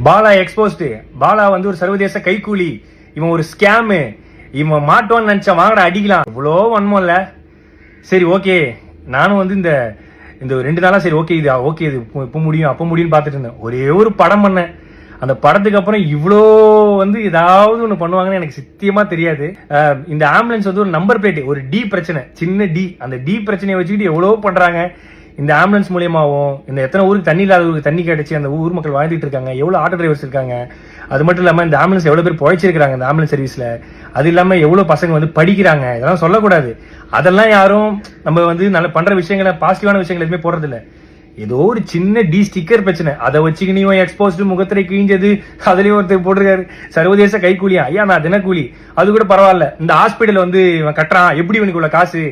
Bala exposed, Bala வந்து ஒரு சர்வதேச கைக்கூலி, இவன் ஒரு ஸ்கேமு, இவன் மாட்டோன்னு நினைச்சா வாங்கடா அடிக்கலாம். இவ்வளோ வன்மம் இல்ல. சரி ஓகே, நானும் வந்து இந்த இந்த 2 நாளா சரி ஓகே இது இப்போ முடியும் அப்போ முடியும்னு பார்த்துட்டு இருந்தேன். ஒரே ஒரு படம் பண்ணேன். அந்த படத்துக்கு அப்புறம் இவ்வளோ வந்து ஏதாவது ஒன்று பண்ணுவாங்கன்னு எனக்கு சத்தியமா தெரியாது. இந்த ஆம்புலன்ஸ் வந்து ஒரு நம்பர் பிளேட், ஒரு டி பிரச்சனை, சின்ன டி, அந்த டி பிரச்சனையை வச்சுக்கிட்டு எவ்வளோ பண்றாங்க. இந்த ஆம்புலன்ஸ் மூலியமாவும் இந்த எத்தனை ஊருக்கு தண்ணி இல்லாத ஊருக்கு தண்ணி கிடைச்சி அந்த ஊர் மக்கள் வாழ்ந்துட்டு இருக்காங்க, எவ்வளவு ஆட்டோ டிரைவர்ஸ் இருக்காங்க. அது மட்டும் இல்லாம இந்த ஆம்புலன்ஸ் எவ்வளவு பேர் பொழைச்சிருக்காங்க இந்த ஆம்புலன்ஸ் சர்வீஸ்ல. அது இல்லாம எவ்வளவு பசங்க வந்து படிக்கிறாங்க, இதெல்லாம் சொல்லக்கூடாது. அதெல்லாம் யாரும் நம்ம வந்து நல்ல பண்ற விஷயங்களை, பாசிட்டிவான விஷயங்கள் எதுவுமே போடுறது இல்ல. ஏதோ ஒரு சின்ன டி ஸ்டிக்கர் பிரச்சனை, அதை வச்சுக்கினியும் எக்ஸ்போஸ்டு முகத்திரை கிழிஞ்சது, அதுலயும் ஒருத்தர் போட்டிருக்காரு சர்வதேச கைக்கூலியா. ஐயா நான் தினக்கூலி, அது கூட பரவாயில்ல. இந்த ஹாஸ்பிட்டல் வந்து இவன் கட்டுறான், எப்படி இவனுக்கு உள்ள காசு?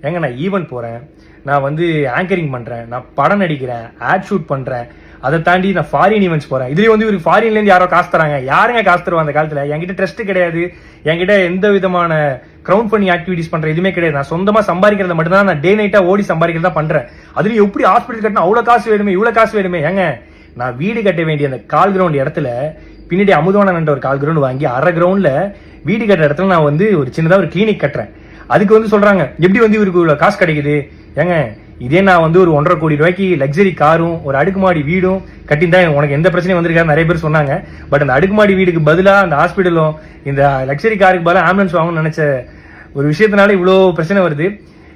ஏங்க நான் ஈவென்ட் போறேன், நான் வந்து ஆங்கரிங் பண்றேன், நான் படம் நடிக்கிறேன், ஆட் ஷூட் பண்றேன், அதை தாண்டி நான் ஃபாரின் ஈவெண்ட்ஸ் போறேன். இதுலயும் வந்து ஒரு ஃபாரின்ல இருந்து யாரோ காசு தராங்க. யாருங்க காசு தருவா அந்த காலத்துல? என்கிட்ட ட்ரஸ்ட் கிடையாது, என்கிட்ட எந்த விதமான கிரவுண்ட் ஃபண்டிங் ஆக்டிவிட்டிஸ் பண்ற எதுவுமே கிடையாது. நான் சொந்தமா சம்பாதிக்கிறத மட்டும் தான், நான் டே நைட்டா ஓடி சம்பாதிக்கிறதா பண்றேன். அதுலயும் எப்படி ஹாஸ்பிட்டல் கட்டினா அவ்வளவு காசு வேணுமே, இவ்வளவு காசு வேணுமே? ஏங்க நான் வீடு கட்ட வேண்டிய அந்த கால் கிரவுண்ட் இடத்துல பின்னாடி அமுதவானன் ஒரு கால் கிரவுண்ட் வாங்கி அரை கிரவுண்ட்ல வீடு கட்டுற இடத்துல நான் வந்து ஒரு சின்னதா ஒரு கிளினிக் கட்டுறேன். அதுக்கு வந்து சொல்றாங்க எப்படி வந்து இவருக்கு இவ்வளவு காசு கிடைக்குது? ஏங்க இதே நான் வந்து ஒரு 1.5 கோடி ரூபாய்க்கு லக்ஸரி காரும் ஒரு அடுக்குமாடி வீடும் கட்டியிருந்தா உனக்கு எந்த பிரச்சனையும் வந்திருக்காரு நிறைய பேர் சொன்னாங்க. பட் அந்த அடுக்குமாடி வீடுக்கு பதிலா அந்த ஹாஸ்பிட்டலும் இந்த லக்ஸரி காருக்கு பதிலாக ஆம்புலன்ஸ் வாங்கணும்னு நினைச்ச ஒரு விஷயத்தினால இவ்வளோ பிரச்சனை வருது.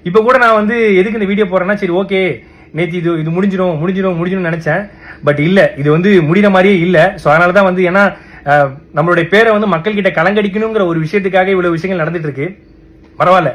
இப்போ கூட நான் வந்து எதுக்கு இந்த வீடியோ போறேன்னா, சரி ஓகே நேற்று இது முடிஞ்சிடும் நினைச்சேன். பட் இல்ல, இது வந்து முடிகிற மாதிரியே இல்ல. ஸோ அதனாலதான் வந்து ஏன்னா நம்மளுடைய பேரை வந்து மக்கள் கிட்ட கலங்கடிக்கணுங்கிற ஒரு விஷயத்துக்காக இவ்வளவு விஷயங்கள் நடந்துட்டு இருக்கு. பரவாயில்ல.